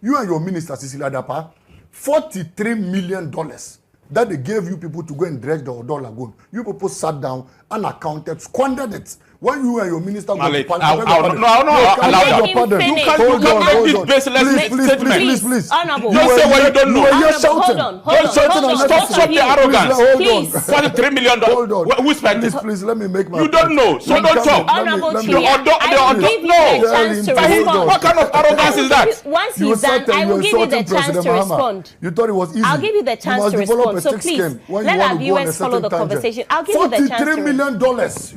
You and your minister, Cecilia Dapa, $43 million that they gave you people to go and dredge the Odo Lagoon. You people sat down and accounted, squandered it. When you and your minister go to parliament, please. Honorable, don't say what you don't know. Hold on. Stop the arrogance. Please. $43 million. Hold on. Who spent it? Please, let me make my You don't know, so don't talk. Honorable Chilia, I will give you the chance to respond. What kind of arrogance is that? Once he's done, I will give you the chance to respond. You thought it was easy. I'll give you the chance to respond. So please, let our viewers follow the conversation. I'll give you the chance to $43 million,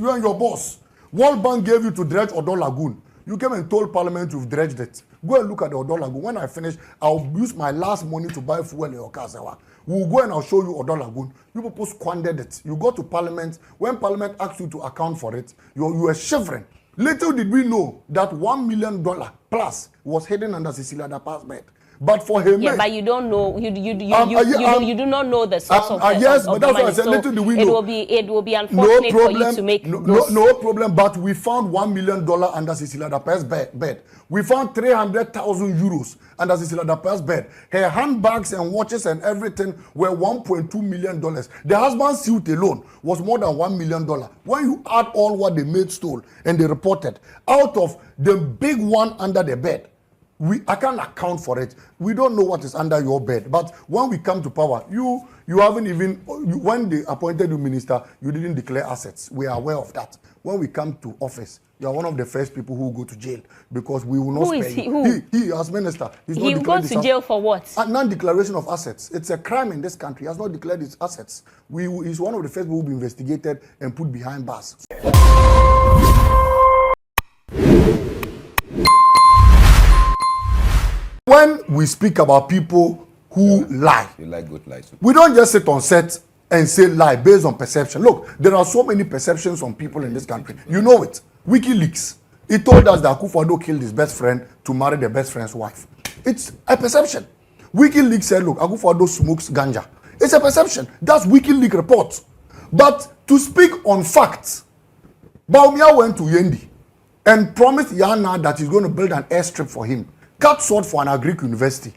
you and your boss. World Bank gave you to dredge Odo Lagoon. You came and told Parliament you've dredged it. Go and look at the Odo Lagoon. When I finish, I'll use my last money to buy fuel in your car. We'll go and I'll show you Odo Lagoon. You people squandered it. You go to Parliament. When Parliament asked you to account for it, you were shivering. Little did we know that $1 million plus was hidden under Cecilia Dapa's bed. But for him, but you don't know. You do not know the source of the yes, of but that's money. what I said. Little do we know. It will be unfortunate for you to make no problem. But we found $1 million under Cecilia Dapa's bed. We found 300,000 euros under Cecilia Dapa's bed. Her handbags and watches and everything were $1.2 million. The husband's suit alone was more than $1 million. When you add all what they made stole and they reported, out of the big one under the bed, I can't account for it. We don't know what is under your bed. But when we come to power, you haven't even, when they appointed you minister, you didn't declare assets. We are aware of that. When we come to office, you are one of the first people who go to jail because we will not spare you. He as minister, he goes to jail for what? Non-declaration of assets. It's a crime in this country. He has not declared his assets. He's one of the first people who will be investigated and put behind bars. When we speak about people who lie, you like good lies. We don't just sit on set and say lie based on perception. Look, there are so many perceptions on people in this country. You know it. WikiLeaks. He told us that Akufo-Addo killed his best friend to marry the best friend's wife. It's a perception. WikiLeaks said, look, Akufo-Addo smokes ganja. It's a perception. That's WikiLeaks report. But to speak on facts, Bawumia went to Yendi and promised Yana that he's going to build an airstrip for him. Cut sword for an Agric university.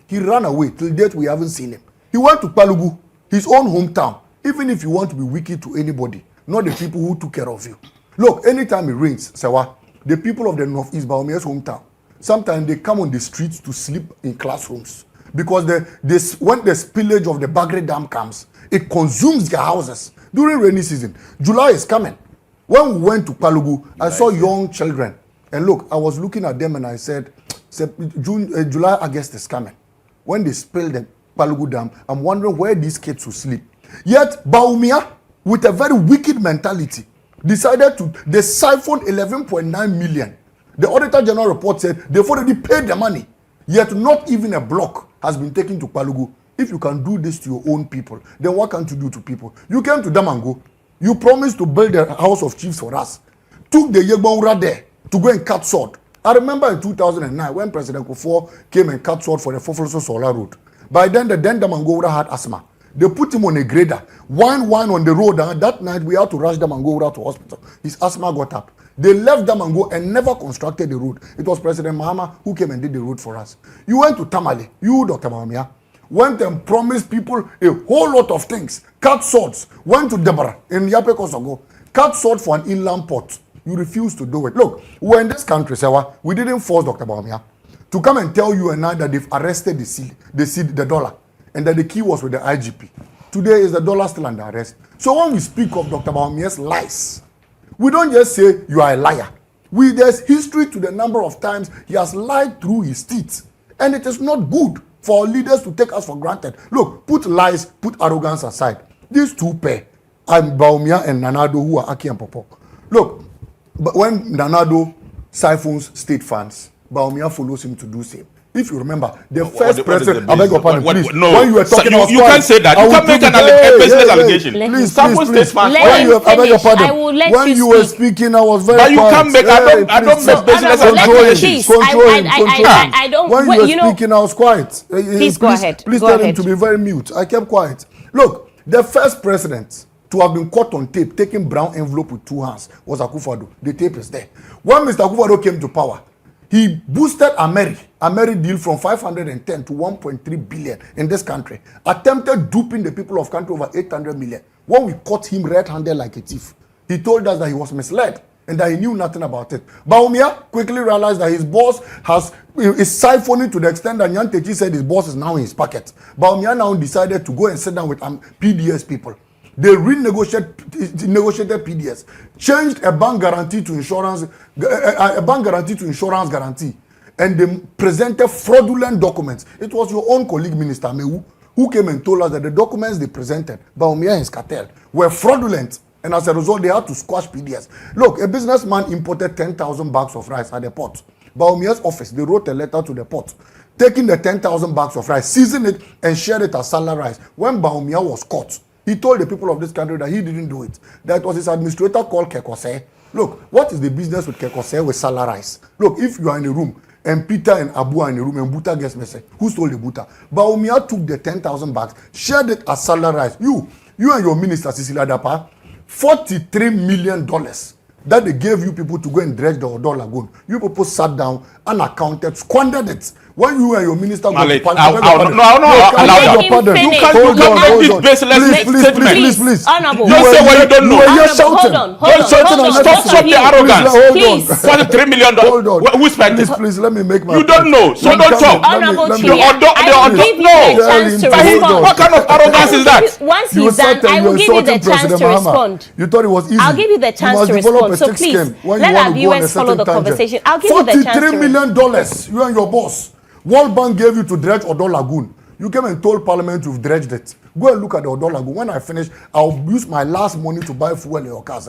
He ran away. Till date, we haven't seen him. He went to Palugu, his own hometown. Even if you want to be wicked to anybody, not the people who took care of you. Look, anytime it rains, Sewa, the people of the Northeast, Baumia's hometown, sometimes they come on the streets to sleep in classrooms. Because when the spillage of the Bagre Dam comes, it consumes their houses. During rainy season, July is coming. When we went to Palugu, I saw young children. And look, I was looking at them and I said, July, August is coming. When they spilled the Palugu Dam, I'm wondering where these kids will sleep. Yet, Bawumia, with a very wicked mentality, decided they siphoned 11.9 million. The Auditor General report said they've already paid the money. Yet, not even a block has been taken to Palugu. If you can do this to your own people, then what can't you do to people? You came to Damango. You promised to build a house of chiefs for us. Took the Yegbonra there to go and cut sword. I remember in 2009 when President Kufuor came and cut sword for the Fofoloso Solar Road. By then, the Damangora had asthma. They put him on a grader, wine on the road. And that night, we had to rush Damangora to hospital. His asthma got up. They left Damango and never constructed the road. It was President Mahama who came and did the road for us. You went to Tamale, you, Dr. Bawumia, went and promised people a whole lot of things. Cut swords. Went to Deborah in Yape Kosogo. Cut sword for an inland port. You refuse to do it. Look, we're in this country, Sewa. We didn't force Dr. Bawumia to come and tell you and I that they've arrested the dollar, and that the key was with the IGP. Today, is the dollar still under arrest? So when we speak of Dr. Bawumia's lies, we don't just say you are a liar. There's history to the number of times he has lied through his teeth. And it is not good for our leaders to take us for granted. Look, put lies, put arrogance aside. These two pair, Bawumia and Nanado, who are Aki and Popo. Look, but when Nanado siphons state funds, Bawumia follows him to do same. If you remember, the first president, I beg your pardon, please. No, when you were talking about you can't say that. You can't make a business allegation. Please. I will let when you were speaking, I was very quiet. But you can't make, I don't make business allegations. Control him. I don't, when you were speaking, I was quiet. Please go ahead. Please tell him to be very mute. I kept quiet. Look, the first president to have been caught on tape, taking brown envelope with two hands, was Akufo-Addo. The tape is there. When Mr. Akufo-Addo came to power, He boosted Ameri deal from 510 to 1.3 billion in this country. Attempted duping the people of country over 800 million. When we caught him red-handed like a thief, he told us that he was misled and that he knew nothing about it. Bawumia quickly realized that his boss is siphoning to the extent that Nyantechi said his boss is now in his pocket. Bawumia now decided to go and sit down with PDS people. They renegotiated PDS, changed a bank guarantee to insurance, guarantee, and they presented fraudulent documents. It was your own colleague, Minister Mewu, who came and told us that the documents they presented, Bawumia and his cartel, were fraudulent. And as a result, they had to squash PDS. Look, a businessman imported 10,000 bags of rice at the port. Bawumia's office, they wrote a letter to the port, taking the 10,000 bags of rice, seasoned it, and shared it as salad rice. When Bawumia was caught, he told the people of this country that he didn't do it. That was his administrator called Kekose. Look, what is the business with Kekose with salad rice? Look, if you are in a room, and Peter and Abu are in the room, and Buta gets messy, who stole the Buta? Bawumia took the 10,000 bags, shared it as salad rice. You and your minister, Cecilia Dapa, $43 million that they gave you people to go and dredge the Odo Lagoon. You people sat down, unaccounted, squandered it. When you and your minister go to parliament, please. Honorable. Don't say what you don't know. Hold on. Stop the arrogance. Please. $43 million. Who spent it? Please, let me make my You don't know, so don't talk. Honorable let me- Chief, I will give you the chance to respond. What kind of arrogance is that? Once You he's done, said I will give you the insulting chance President to Mahama. respond. You thought it was easy. I'll give you the chance must to develop respond. a So thick please, skin when let you want our to go on a viewers follow certain the tangent. conversation. I'll give you the chance $43 to million, you and your boss. World Bank gave you to dredge Odo Lagoon. You came and told Parliament you've dredged it. Go and look at the Odo Lagoon. When I finish, I'll use my last money to buy fuel in your car.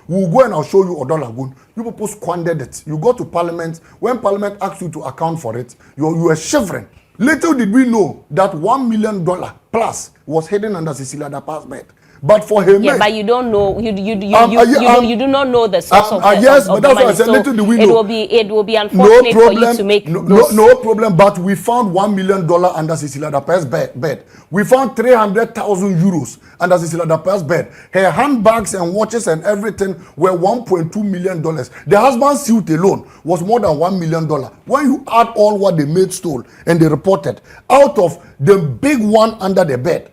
We'll go and I'll show you Odo Lagoon. You people squandered it. You go to Parliament. When Parliament asked you to account for it, you were shivering. Little did we know that $1 million plus was hidden under Cecilia Dapa's bed. But for him, yeah, but you don't know. You do not know the source of the yes, of but that's the money. why I said So little do we know. It will be unfortunate for you to make no problem. But we found $1 million under Cecilia Dapa's bed. We found 300,000 euros under Cecilia Dapa's bed. Her handbags and watches and everything were $1.2 million. The husband's suit alone was more than $1 million. When you add all what they made stole and they reported, out of the big one under the bed,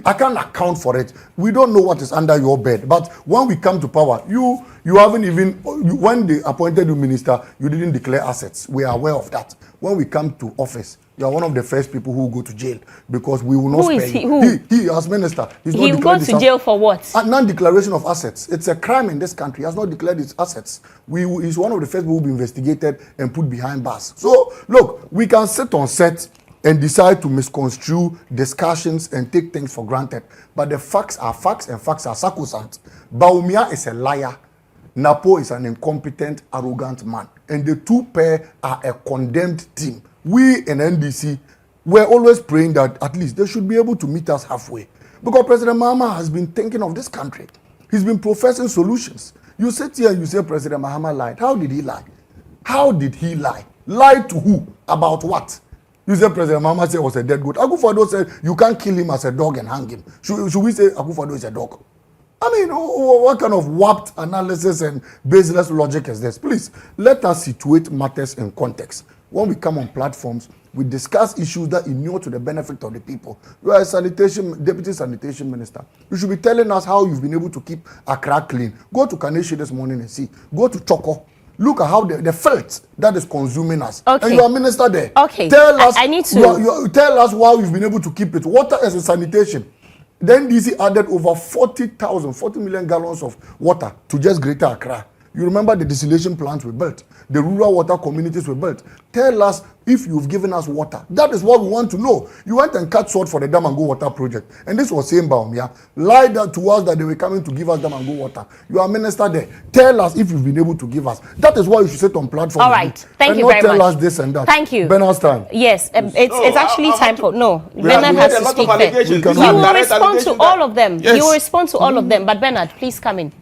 I can't account for it. We don't know what is under your bed. But when we come to power, you haven't even, when they appointed you minister, you didn't declare assets. We are aware of that. When we come to office, you are one of the first people who go to jail because we will not spare you. He as minister, he will go to jail for what? Non-declaration of assets. It's a crime in this country. He has not declared his assets. He's one of the first people who will be investigated and put behind bars. So, look, we can sit on set and decide to misconstrue discussions and take things for granted. But the facts are facts and facts are sacrosanct. Bawumia is a liar. Napo is an incompetent, arrogant man. And the two pair are a condemned team. We in NDC, we're always praying that at least they should be able to meet us halfway. Because President Mahama has been thinking of this country. He's been professing solutions. You sit here and you say President Mahama lied. How did he lie? How did he lie? Lied to who? About what? You said President Mahama said was a dead goat. Akufo-Addo said you can't kill him as a dog and hang him. Should we say Akufo-Addo is a dog? I mean, what kind of warped analysis and baseless logic is this? Please, let us situate matters in context. When we come on platforms, we discuss issues that inure to the benefit of the people. You are a deputy sanitation minister. You should be telling us how you've been able to keep Accra clean. Go to Kaneshi this morning and see. Go to Choko. Look at how the filth that is consuming us. Okay. And you are minister there. Okay. Tell us. I need to. Tell us how you've been able to keep it. Water as a sanitation. Then DC added over 40 million gallons of water to just Greater Accra. You remember the desalination plants we built, the rural water communities we built. Tell us if you've given us water. That is what we want to know. You went and cut short for the Dam and Go water project. And this was saying Bawumia lied to us that they were coming to give us Dam and Go water. You are minister there. Tell us if you've been able to give us. That is why you should sit on platform. All right. Thank you very much. And not tell us this and that. Thank you. Bernard's time. Yes. It's actually time for... No. Bernard has to speak there. You will respond to all of them. Yes. You will respond to all of them. But Bernard, please come in.